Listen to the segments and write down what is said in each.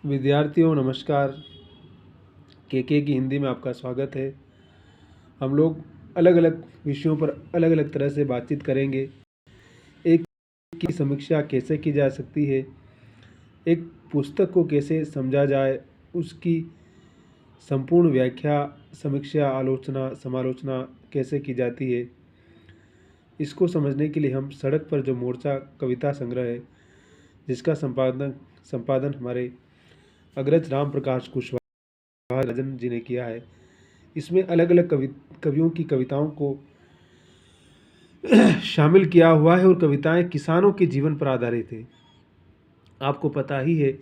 विद्यार्थियों नमस्कार। के की हिंदी में आपका स्वागत है। हम लोग अलग अलग विषयों पर अलग अलग तरह से बातचीत करेंगे। एक की समीक्षा कैसे की जा सकती है, एक पुस्तक को कैसे समझा जाए, उसकी संपूर्ण व्याख्या, समीक्षा, आलोचना, समालोचना कैसे की जाती है, इसको समझने के लिए हम सड़क पर जो मोर्चा कविता संग्रह है, जिसका संपादन हमारे अग्रज राम प्रकाश कुशवाहा राजन जी ने किया है, इसमें अलग अलग कवियों की कविताओं को शामिल किया हुआ है और कविताएं किसानों के जीवन पर आधारित है। आपको पता ही है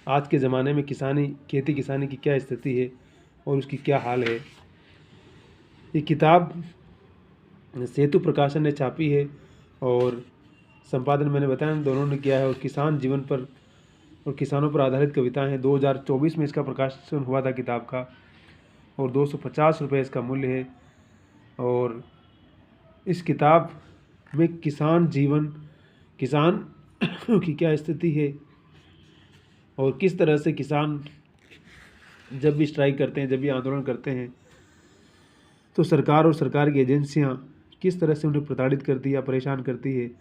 आज के ज़माने में खेती किसानी की क्या स्थिति है और उसकी क्या हाल है। ये किताब सेतु प्रकाशन ने छापी है और संपादन मैंने बताया दोनों ने किया है और किसान जीवन पर और किसानों पर आधारित कविताएं हैं। 2024 में इसका प्रकाशन हुआ था किताब का और 250 रुपये इसका मूल्य है। और इस किताब में किसान की क्या स्थिति है और किस तरह से किसान जब भी स्ट्राइक करते हैं, जब भी आंदोलन करते हैं, तो सरकार और सरकार की एजेंसियां किस तरह से उन्हें प्रताड़ित करती है या परेशान करती है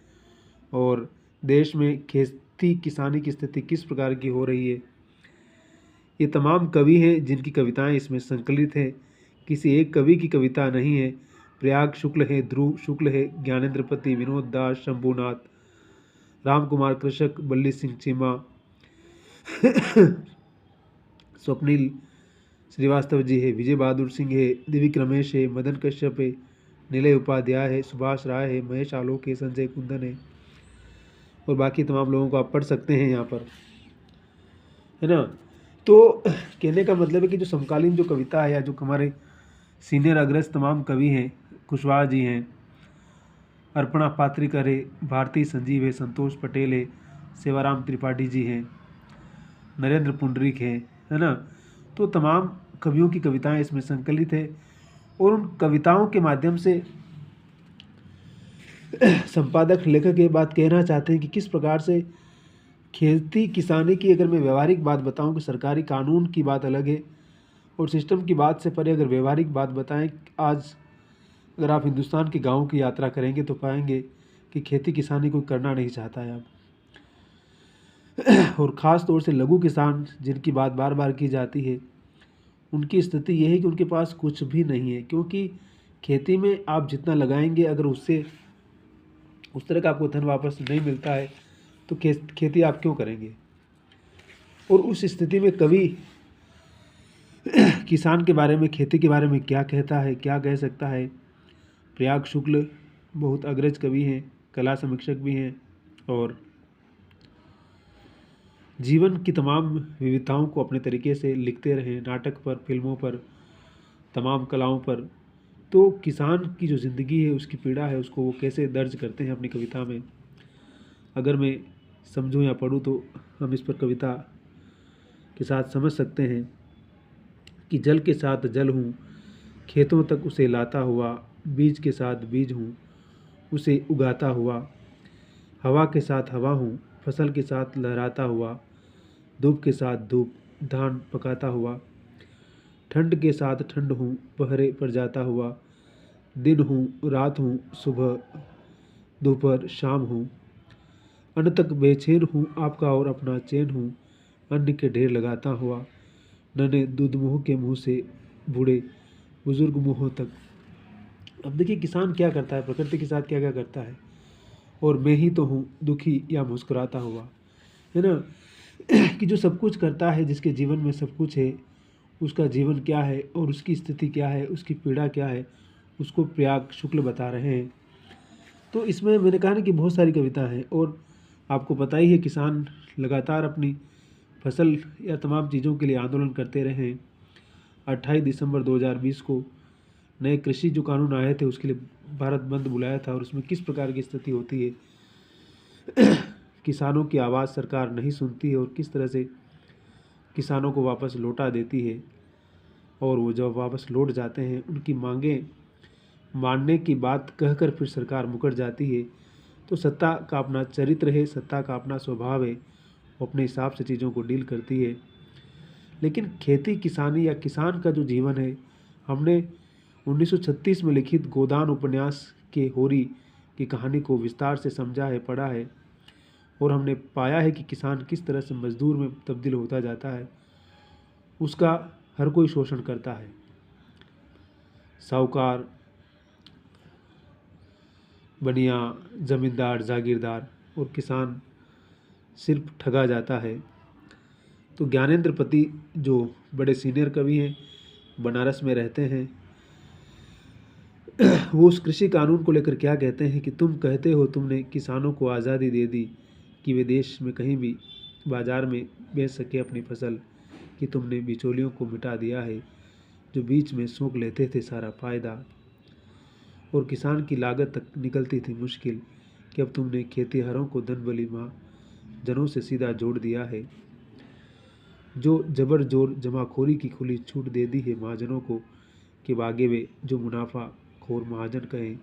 और देश में खेती किसानी की स्थिति किस प्रकार की हो रही है। ये तमाम कवि हैं जिनकी कविताएं इसमें संकलित हैं। किसी एक कवि की कविता नहीं है। प्रयाग शुक्ल है, ध्रुव शुक्ल है, ज्ञानेंद्रपति, विनोद दास, शंभुनाथ, राम कुमार कृषक, बल्ली सिंह चीमा, स्वप्निल श्रीवास्तव जी है, विजय बहादुर सिंह है, दिविक रमेश है, मदन कश्यप है, नीलय उपाध्याय है, सुभाष राय है, महेश आलोक है, संजय कुंदन है और बाकी तमाम लोगों को आप पढ़ सकते हैं यहाँ पर, है ना। तो कहने का मतलब है कि जो समकालीन जो कविता है या जो हमारे सीनियर अग्रज तमाम कवि हैं, कुशवाहा जी हैं, अर्पणा पात्रिकर है, भारती संजीव है, संतोष पटेल है, सेवाराम त्रिपाठी जी हैं, नरेंद्र पुंडरीक है ना। तो तमाम कवियों की कविताएं इसमें संकलित है और उन कविताओं के माध्यम से संपादक लेखक ये बात कहना चाहते हैं कि किस प्रकार से खेती किसानी की, अगर मैं व्यवहारिक बात बताऊं कि सरकारी कानून की बात अलग है और सिस्टम की बात से परे अगर व्यवहारिक बात बताएं, आज अगर आप हिंदुस्तान के गाँव की यात्रा करेंगे तो पाएंगे कि खेती किसानी कोई करना नहीं चाहता है अब। और ख़ास तौर से लघु किसान जिनकी बात बार बार की जाती है, उनकी स्थिति यह है कि उनके पास कुछ भी नहीं है, क्योंकि खेती में आप जितना लगाएंगे अगर उससे उस तरह का आपको धन वापस नहीं मिलता है तो खेती आप क्यों करेंगे। और उस स्थिति में कवि किसान के बारे में, खेती के बारे में क्या कहता है, क्या कह सकता है। प्रयाग शुक्ल बहुत अग्रज कवि हैं, कला समीक्षक भी हैं और जीवन की तमाम विविधताओं को अपने तरीके से लिखते रहे, नाटक पर, फिल्मों पर, तमाम कलाओं पर। तो किसान की जो ज़िंदगी है, उसकी पीड़ा है, उसको वो कैसे दर्ज करते हैं अपनी कविता में। अगर मैं समझूं या पढ़ूं तो हम इस पर कविता के साथ समझ सकते हैं कि जल के साथ जल हूँ, खेतों तक उसे लाता हुआ, बीज के साथ बीज हूँ, उसे उगाता हुआ, हवा के साथ हवा हूँ, फसल के साथ लहराता हुआ, धूप के साथ धूप, धान पकाता हुआ, ठंड के साथ ठंड हूँ, पहरे पर जाता हुआ, दिन हूँ, रात हूँ, सुबह दोपहर शाम हूँ, अन्न तक बेचैन हूँ, आपका और अपना चैन हूँ, अन्न के ढेर लगाता हुआ, नन्हे दूध मुँह के मुँह से बूढ़े बुजुर्ग मुँहों तक। अब देखिए किसान क्या करता है, प्रकृति के साथ क्या क्या करता है। और मैं ही तो हूँ दुखी या मुस्कुराता हुआ, है ना। कि जो सब कुछ करता है, जिसके जीवन में सब कुछ है, उसका जीवन क्या है और उसकी स्थिति क्या है, उसकी पीड़ा क्या है, उसको प्रयाग शुक्ल बता रहे हैं। तो इसमें मैंने कहा ना कि बहुत सारी कविता है और आपको पता ही है किसान लगातार अपनी फसल या तमाम चीज़ों के लिए आंदोलन करते रहे। 28 दिसंबर 2020 को नए कृषि जो कानून आए थे उसके लिए भारत बंद बुलाया था और उसमें किस प्रकार की स्थिति होती है। किसानों की आवाज़ सरकार नहीं सुनती है और किस तरह से किसानों को वापस लौटा देती है और वो जब वापस लौट जाते हैं उनकी मांगें मानने की बात कहकर फिर सरकार मुकर जाती है। तो सत्ता का अपना चरित्र है, सत्ता का अपना स्वभाव है, वो अपने हिसाब से चीज़ों को डील करती है। लेकिन खेती किसानी या किसान का जो जीवन है, हमने 1936 में लिखित गोदान उपन्यास के होरी की कहानी को विस्तार से समझा है, पढ़ा है, और हमने पाया है कि किसान किस तरह से मजदूर में तब्दील होता जाता है। उसका हर कोई शोषण करता है, साहूकार, बनिया, जमींदार, जागीरदार, और किसान सिर्फ ठगा जाता है। तो ज्ञानेंद्र पति जो बड़े सीनियर कवि हैं, बनारस में रहते हैं, वो उस कृषि कानून को लेकर क्या कहते हैं कि तुम कहते हो तुमने किसानों को आज़ादी दे दी कि वे देश में कहीं भी बाज़ार में बेच सके अपनी फसल, कि तुमने बिचौलियों को मिटा दिया है जो बीच में सूंघ लेते थे सारा फ़ायदा, और किसान की लागत तक निकलती थी मुश्किल, कि अब तुमने खेतीहरों को धनबली महाजनों से सीधा जोड़ दिया है। जो जबर जोर जमाखोरी की खुली छूट दे दी है महाजनों को, कि आगे वे जो मुनाफा खोर महाजन कहें,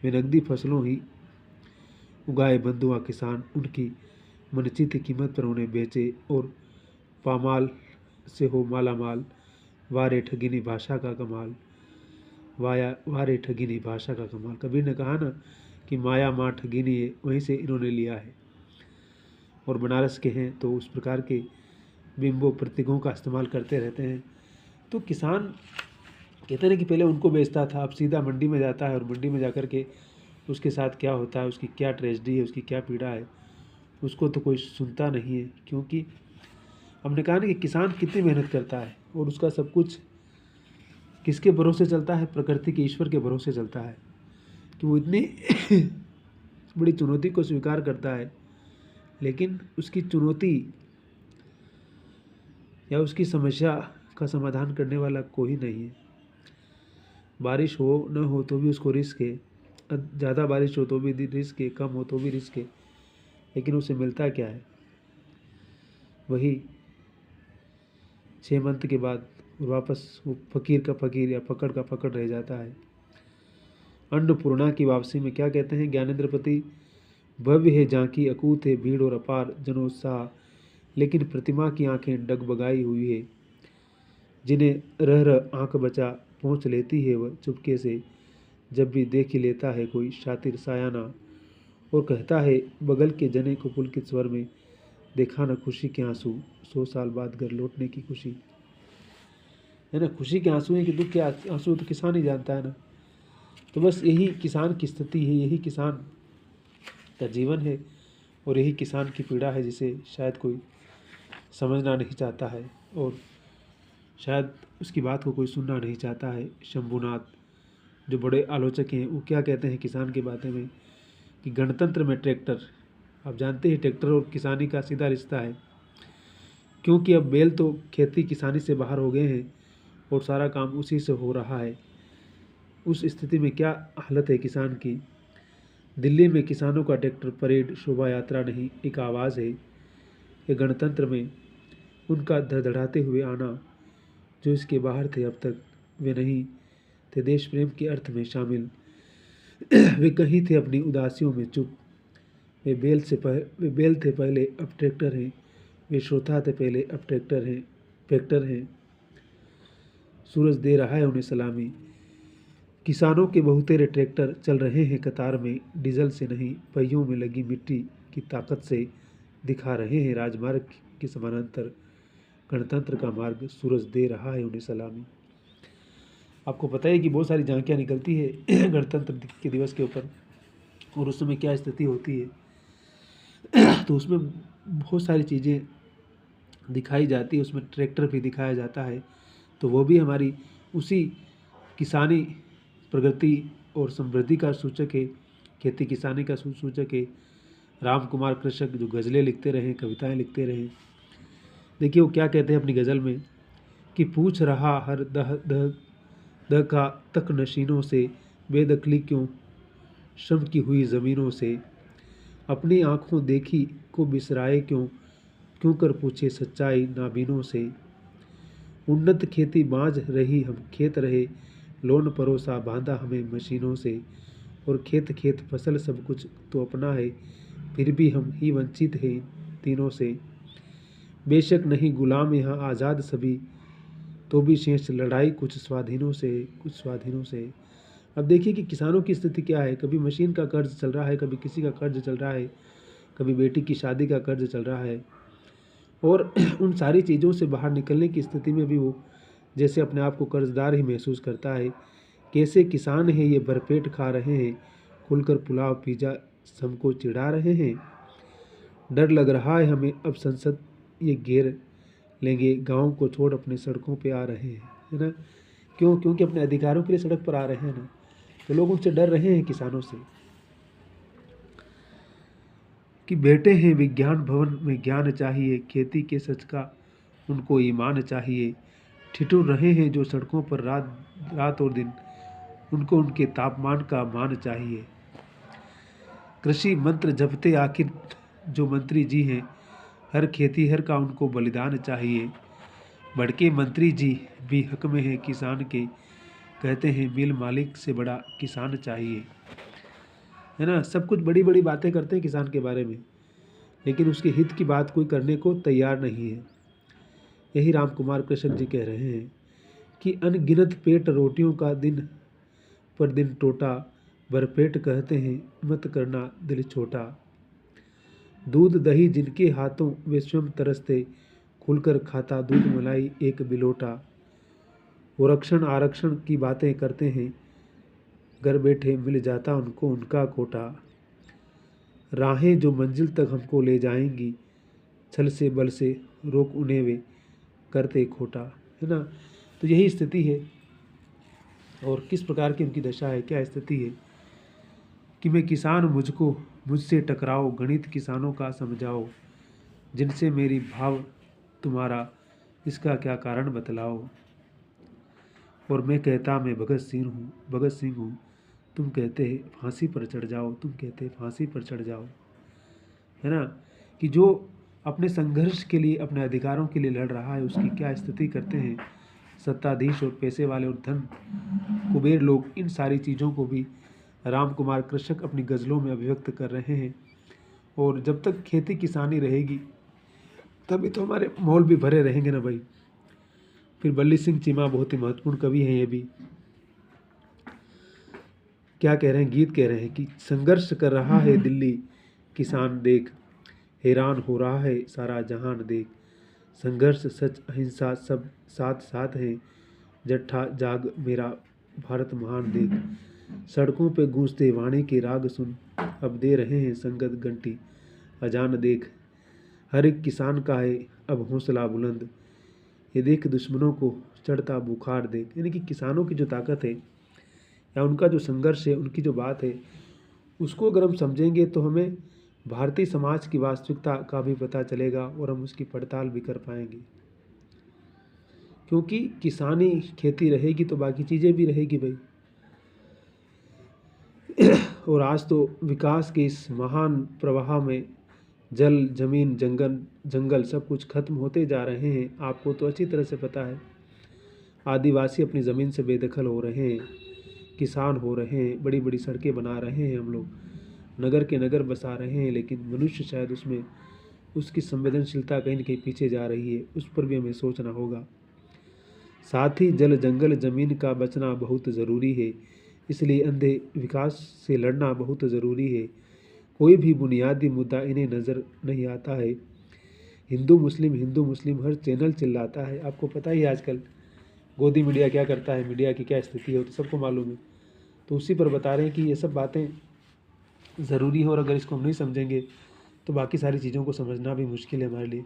वे नकदी फसलों ही उगाए बंधुआ किसान उनकी मनचित कीमत पर उन्हें बेचे, और पामाल से हो माला माल। वारे ठगिनी भाषा का कमाल, वारे ठगिनी भाषा का कमाल। कबीर ने कहा ना कि माया माँ ठगिनी है, वहीं से इन्होंने लिया है, और बनारस के हैं तो उस प्रकार के बिंबों प्रतीकों का इस्तेमाल करते रहते हैं। तो किसान कहते हैं कि पहले उनको बेचता था, अब सीधा मंडी में जाता है, और मंडी में जाकर के उसके साथ क्या होता है, उसकी क्या ट्रेजेडी है, उसकी क्या पीड़ा है, उसको तो कोई सुनता नहीं है। क्योंकि हमने कहा ना कि किसान कितनी मेहनत करता है, और उसका सब कुछ किसके भरोसे चलता है, प्रकृति के, ईश्वर के भरोसे चलता है, कि वो इतनी बड़ी चुनौती को स्वीकार करता है, लेकिन उसकी चुनौती या उसकी समस्या का समाधान करने वाला कोई नहीं है। बारिश हो न हो तो भी उसको रिस्क है, ज़्यादा बारिश हो तो भी रिस्क है, कम हो तो भी रिस्क है, लेकिन उसे मिलता क्या है? वही 6 मंथ के बाद वापस वो फकीर का फकीर या पकड़ का पकड़ रह जाता है। अन्नपूर्णा की वापसी में क्या कहते हैं ज्ञानेंद्र पति? भव्य है झांकी, अकूत है भीड़ और अपार जनोत्साह, लेकिन प्रतिमा की आंखें डगबगाई हुई है, जिन्हें रह रह आंख बचा पहुँच लेती है वह चुपके से, जब भी देख ही लेता है कोई शातिर सायाना, और कहता है बगल के जने को पुलकित स्वर में, देखा न खुशी के आंसू, 100 साल बाद घर लौटने की खुशी। है ना, खुशी के आंसू हैं कि दुख के आंसू तो किसान ही जानता है ना। तो बस यही किसान की स्थिति है, यही किसान का जीवन है, और यही किसान की पीड़ा है, जिसे शायद कोई समझना नहीं चाहता है, और शायद उसकी बात को कोई सुनना नहीं चाहता है। शंभुनाथ जो बड़े आलोचक हैं, वो क्या कहते हैं किसान के बारे में, कि गणतंत्र में ट्रैक्टर, आप जानते हैं ट्रैक्टर और किसानी का सीधा रिश्ता है, क्योंकि अब बैल तो खेती किसानी से बाहर हो गए हैं और सारा काम उसी से हो रहा है। उस स्थिति में क्या हालत है किसान की? दिल्ली में किसानों का ट्रैक्टर परेड शोभा यात्रा नहीं, एक आवाज़ है। ये गणतंत्र में उनका धड़धड़ाते हुए आना, जो इसके बाहर थे अब तक, वे नहीं थे देश प्रेम के अर्थ में शामिल। वे कहीं थे अपनी उदासियों में चुप। वे बैल थे पहले, अब ट्रैक्टर हैं। वे श्रोता थे पहले, अब ट्रैक्टर हैं। सूरज दे रहा है उन्हें सलामी। किसानों के बहुतेरे ट्रैक्टर चल रहे हैं कतार में, डीजल से नहीं पहियों में लगी मिट्टी की ताकत से दिखा रहे हैं राजमार्ग के समानांतर गणतंत्र का मार्ग। सूरज दे रहा है उन्हें सलामी। आपको पता है कि बहुत सारी झांकियाँ निकलती है गणतंत्र के दिवस के ऊपर, और उस समय क्या स्थिति होती है तो उसमें बहुत सारी चीज़ें दिखाई जाती है, उसमें ट्रैक्टर भी दिखाया जाता है। तो वो भी हमारी उसी किसानी प्रगति और समृद्धि का सूचक है, खेती किसानी का सूचक है। राम कुमार कृषक जो गज़लें लिखते रहे, कविताएं लिखते रहे, देखिए वो क्या कहते हैं अपनी गज़ल में, कि पूछ रहा हर दह दह दह का तक नशीनों से, बेदखली क्यों श्रम की हुई ज़मीनों से, अपनी आँखों देखी को बिसराए क्यों, क्यों कर पूछे सच्चाई नाबीनों से। उन्नत खेती बाँझ रही हम खेत रहे, लोन परोसा बांधा हमें मशीनों से, और खेत खेत फसल सब कुछ तो अपना है, फिर भी हम ही वंचित हैं तीनों से। बेशक नहीं गुलाम यहाँ आज़ाद सभी, तो भी शेष लड़ाई कुछ स्वाधीनों से, कुछ स्वाधीनों से। अब देखिए कि किसानों की स्थिति क्या है, कभी मशीन का कर्ज चल रहा है, कभी किसी का कर्ज चल रहा है, कभी बेटी की शादी का कर्ज चल रहा है, और उन सारी चीज़ों से बाहर निकलने की स्थिति में भी वो जैसे अपने आप को कर्जदार ही महसूस करता है। कैसे किसान हैं ये भरपेट खा रहे हैं, खुलकर पुलाव पिज़्ज़ा सबको चिढ़ा रहे हैं। डर लग रहा है हमें अब संसद ये घेर लेंगे, गाँव को छोड़ अपने सड़कों पे आ रहे हैं, है ना। क्यों? क्योंकि अपने अधिकारों के लिए सड़क पर आ रहे हैं ना, तो लोग उनसे डर रहे हैं किसानों से। कि बेटे हैं विज्ञान भवन में ज्ञान चाहिए, खेती के सच का उनको ईमान चाहिए। ठिठुर रहे हैं जो सड़कों पर रात रात और दिन, उनको उनके तापमान का मान चाहिए। कृषि मंत्र जपते आखिर जो मंत्री जी हैं, हर खेतीहर का उनको बलिदान चाहिए। भड़के मंत्री जी भी हक में हैं किसान के, कहते हैं मिल मालिक से बड़ा किसान चाहिए, है ना। सब कुछ बड़ी बड़ी बातें करते हैं किसान के बारे में, लेकिन उसके हित की बात कोई करने को तैयार नहीं है। यही राम कुमार कृष्ण जी कह रहे हैं कि अनगिनत पेट रोटियों का दिन पर दिन टोटा, भरपेट कहते हैं मत करना दिल छोटा। दूध दही जिनके हाथों वे स्वयं तरसते, खुलकर खाता दूध मलाई एक बिलोटा। वो रक्षण आरक्षण की बातें करते हैं, घर बैठे मिल जाता उनको उनका कोटा। राहें जो मंजिल तक हमको ले जाएंगी, छल से बल से रोक उन्हें वे करते खोटा, है ना। तो यही स्थिति है, और किस प्रकार की उनकी दशा है, क्या स्थिति है कि मैं किसान मुझको मुझसे टकराओ, गणित किसानों का समझाओ, जिनसे मेरी भाव तुम्हारा इसका क्या कारण बतलाओ। और मैं कहता मैं भगत सिंह हूँ, तुम कहते हैं फांसी पर चढ़ जाओ, तुम कहते हैं फांसी पर चढ़ जाओ, है ना। कि जो अपने संघर्ष के लिए, अपने अधिकारों के लिए लड़ रहा है, उसकी क्या स्थिति करते हैं सत्ताधीश और पैसे वाले और धन कुबेर लोग। इन सारी चीज़ों को भी राम कुमार कृषक अपनी गज़लों में अभिव्यक्त कर रहे हैं। और जब तक खेती किसानी रहेगी तभी तो हमारे मॉल भी भरे रहेंगे ना भाई। फिर बल्ली सिंह चीमा बहुत ही महत्वपूर्ण कवि हैं, ये भी क्या कह रहे हैं, गीत कह रहे हैं कि संघर्ष कर रहा है दिल्ली किसान देख, हैरान हो रहा है सारा जहान देख। संघर्ष सच अहिंसा सब साथ साथ हैं, जट्ठा जाग मेरा भारत महान देख। सड़कों पे गूंजते वाणी के राग सुन, अब दे रहे हैं संगत घंटी अजान देख। हर एक किसान का है अब हौसला बुलंद, ये देख दुश्मनों को चढ़ता बुखार देख। यानी कि किसानों की जो ताकत है या उनका जो संघर्ष है, उनकी जो बात है, उसको अगर हम समझेंगे तो हमें भारतीय समाज की वास्तविकता का भी पता चलेगा और हम उसकी पड़ताल भी कर पाएंगे। क्योंकि किसानी खेती रहेगी तो बाकी चीज़ें भी रहेगी भाई। और आज तो विकास के इस महान प्रवाह में जल जमीन जंगल सब कुछ खत्म होते जा रहे हैं। आपको तो अच्छी तरह से पता है, आदिवासी अपनी ज़मीन से बेदखल हो रहे हैं, किसान हो रहे हैं, बड़ी बड़ी सड़कें बना रहे हैं, हम लोग नगर के नगर बसा रहे हैं, लेकिन मनुष्य शायद उसमें उसकी संवेदनशीलता कहीं न कहीं पीछे जा रही है। उस पर भी हमें सोचना होगा। साथ ही जल जंगल ज़मीन का बचना बहुत ज़रूरी है, इसलिए अंधे विकास से लड़ना बहुत ज़रूरी है। कोई भी बुनियादी मुद्दा इन्हें नज़र नहीं आता है। हिंदू मुस्लिम हर चैनल चिल्लाता है। आपको पता ही आजकल गोदी मीडिया क्या करता है, मीडिया की क्या स्थिति है, तो सबको मालूम है। तो उसी पर बता रहे हैं कि ये सब बातें ज़रूरी है, और अगर इसको हम नहीं समझेंगे तो बाकी सारी चीज़ों को समझना भी मुश्किल है हमारे लिए।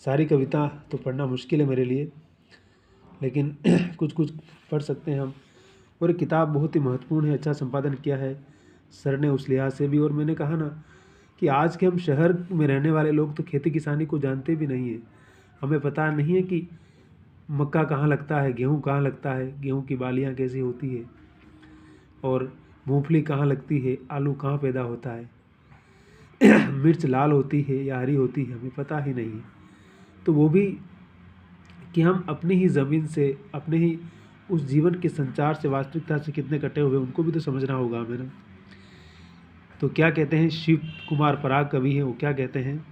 सारी कविता तो पढ़ना मुश्किल है मेरे लिए, लेकिन कुछ कुछ पढ़ सकते हैं हम। और किताब बहुत ही महत्वपूर्ण है, अच्छा संपादन किया है सर ने उस लिहाज से भी। और मैंने कहा ना कि आज के हम शहर में रहने वाले लोग तो खेती किसानी को जानते भी नहीं है। हमें पता नहीं है कि मक्का कहाँ लगता है, गेहूँ कहाँ लगता है, गेहूँ की बालियाँ कैसी होती है, और मूंगफली कहाँ लगती है, आलू कहाँ पैदा होता है, मिर्च लाल होती है या हरी होती है, हमें पता ही नहीं है। तो वो भी कि हम अपनी ही ज़मीन से, अपने ही उस जीवन के संचार से, वास्तविकता से कितने कटे हुए, उनको भी तो समझना होगा हमें ना। तो क्या कहते हैं, शिव कुमार पराग कवि हैं, वो क्या कहते हैं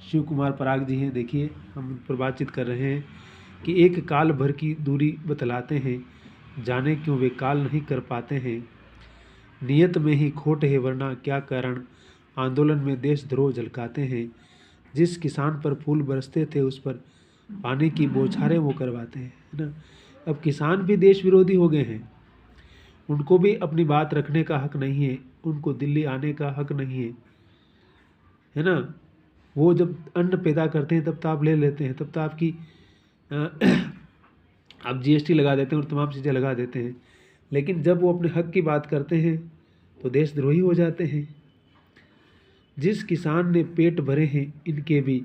शिव कुमार पराग जी हैं। देखिए हम उन पर बातचीत कर रहे हैं कि एक काल भर की दूरी बतलाते हैं, जाने क्यों वे काल नहीं कर पाते हैं। नियत में ही खोट है वरना क्या कारण, आंदोलन में देशद्रोह झलकाते हैं। जिस किसान पर फूल बरसते थे उस पर पानी की बौछारें वो करवाते हैं, है ना। अब किसान भी देश विरोधी हो गए हैं, उनको भी अपनी बात रखने का हक नहीं है, उनको दिल्ली आने का हक नहीं है ना। वो जब अन्न पैदा करते हैं तब तो आप ले लेते हैं, तब तो आपकी आप जीएसटी लगा देते हैं और तमाम चीज़ें लगा देते हैं, लेकिन जब वो अपने हक की बात करते हैं तो देशद्रोही हो जाते हैं। जिस किसान ने पेट भरे हैं इनके भी,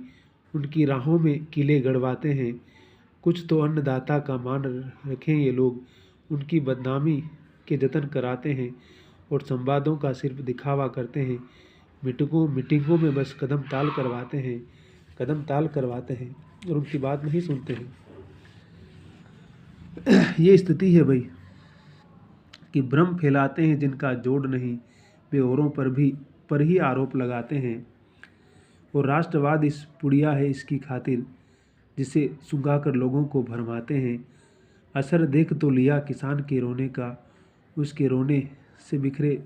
उनकी राहों में किले गड़वाते हैं। कुछ तो अन्नदाता का मान रखें ये लोग, उनकी बदनामी के जतन कराते हैं और संवादों का सिर्फ दिखावा करते हैं। मीटिंगों में बस कदम ताल करवाते हैं और उनकी बात नहीं सुनते हैं। ये स्थिति है भाई कि भ्रम फैलाते हैं जिनका जोड़ नहीं, वे औरों पर ही आरोप लगाते हैं। और राष्ट्रवाद इस पुड़िया है इसकी खातिर, जिसे सुंघाकर लोगों को भरमाते हैं। असर देख तो लिया किसान के रोने का, उसके रोने से बिखरे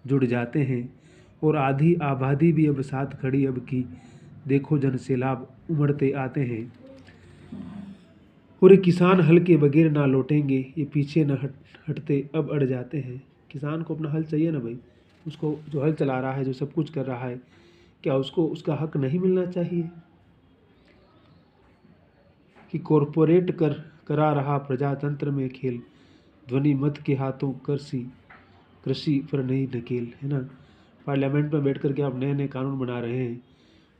जुड़ जाते हैं। और आधी आबादी भी अब साथ खड़ी अब की, देखो जन सैलाब उमड़ते आते हैं। और ये किसान हल के बगैर ना लौटेंगे, ये पीछे न हटते अब अड़ जाते हैं। किसान को अपना हल चाहिए ना भाई, उसको जो हल चला रहा है, जो सब कुछ कर रहा है, क्या उसको उसका हक नहीं मिलना चाहिए? कि कॉरपोरेट करा रहा प्रजातंत्र में खेल, ध्वनि मत के हाथों कृषि पर नहीं नकेल, है ना। पार्लियामेंट में बैठ कर के आप नए नए कानून बना रहे हैं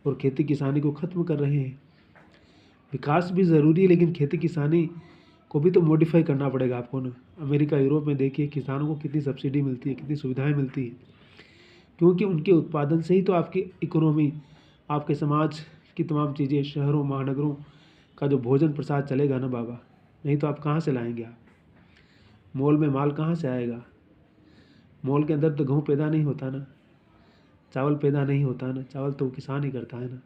और खेती किसानी को ख़त्म कर रहे हैं। विकास भी ज़रूरी है, लेकिन खेती किसानी को भी तो मॉडिफाई करना पड़ेगा आपको ना। अमेरिका यूरोप में देखिए किसानों को कितनी सब्सिडी मिलती है, कितनी सुविधाएं मिलती है, क्योंकि उनके उत्पादन से ही तो आपकी इकोनॉमी, आपके समाज की तमाम चीज़ें, शहरों महानगरों का जो भोजन प्रसाद चलेगा ना बाबा। नहीं तो आप कहाँ से लाएंगे? आप मॉल में माल कहाँ से आएगा? मॉल के अंदर तो गेहूँ पैदा नहीं होता ना, चावल पैदा नहीं होता ना, चावल तो किसान ही करता है ना।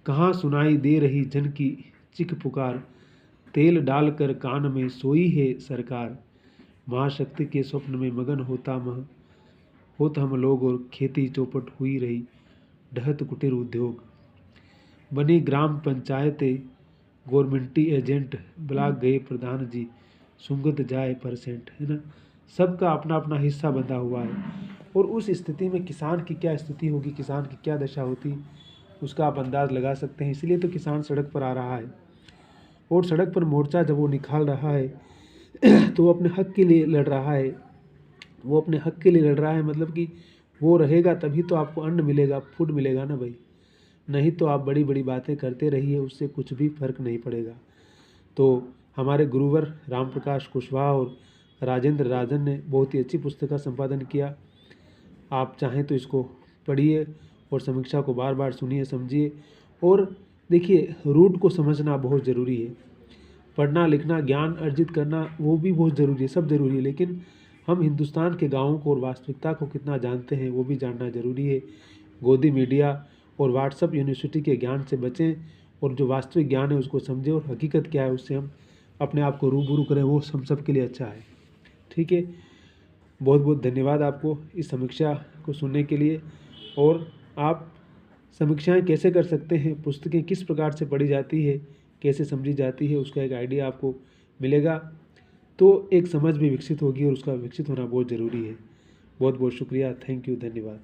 कहाँ सुनाई दे रही जन की चिख पुकार, तेल डालकर कान में सोई है सरकार। महाशक्ति के स्वप्न में मगन होता हम लोग, और खेती चौपट हुई रही, ढहत कुटीर उद्योग। बनी ग्राम पंचायतें गवर्नमेंटी एजेंट, ब्लॉक गए प्रधान जी, सुंगत जाए परसेंट, है ना। सबका अपना अपना हिस्सा बंधा हुआ है। और उस स्थिति में किसान की क्या स्थिति होगी, किसान की क्या दशा होती, उसका आप अंदाज़ लगा सकते हैं। इसलिए तो किसान सड़क पर आ रहा है, और सड़क पर मोर्चा जब वो निकाल रहा है तो वो अपने हक के लिए लड़ रहा है। वो अपने हक के लिए लड़ रहा है, मतलब कि वो रहेगा तभी तो आपको अन्न मिलेगा, फूड मिलेगा ना भाई। नहीं तो आप बड़ी बड़ी बातें करते रहिए, उससे कुछ भी फर्क नहीं पड़ेगा। तो हमारे गुरुवर राम प्रकाश कुशवाहा और राजेंद्र राजन ने बहुत ही अच्छी पुस्तक का संपादन किया। आप चाहें तो इसको पढ़िए और समीक्षा को बार बार सुनिए, समझिए। और देखिए, रूट को समझना बहुत ज़रूरी है। पढ़ना लिखना ज्ञान अर्जित करना वो भी बहुत ज़रूरी है, सब ज़रूरी है, लेकिन हम हिंदुस्तान के गाँवों को और वास्तविकता को कितना जानते हैं वो भी जानना ज़रूरी है। गोदी मीडिया और व्हाट्सएप यूनिवर्सिटी के ज्ञान से बचें, और जो वास्तविक ज्ञान है उसको समझें, और हकीकत क्या है उससे हम अपने आप को रूबरू करें, वो हम सब के लिए अच्छा है। ठीक है, बहुत बहुत धन्यवाद आपको इस समीक्षा को सुनने के लिए। और आप समीक्षाएं कैसे कर सकते हैं, पुस्तकें किस प्रकार से पढ़ी जाती है, कैसे समझी जाती है, उसका एक आइडिया आपको मिलेगा, तो एक समझ भी विकसित होगी, और उसका विकसित होना बहुत ज़रूरी है। बहुत बहुत शुक्रिया, थैंक यू, धन्यवाद।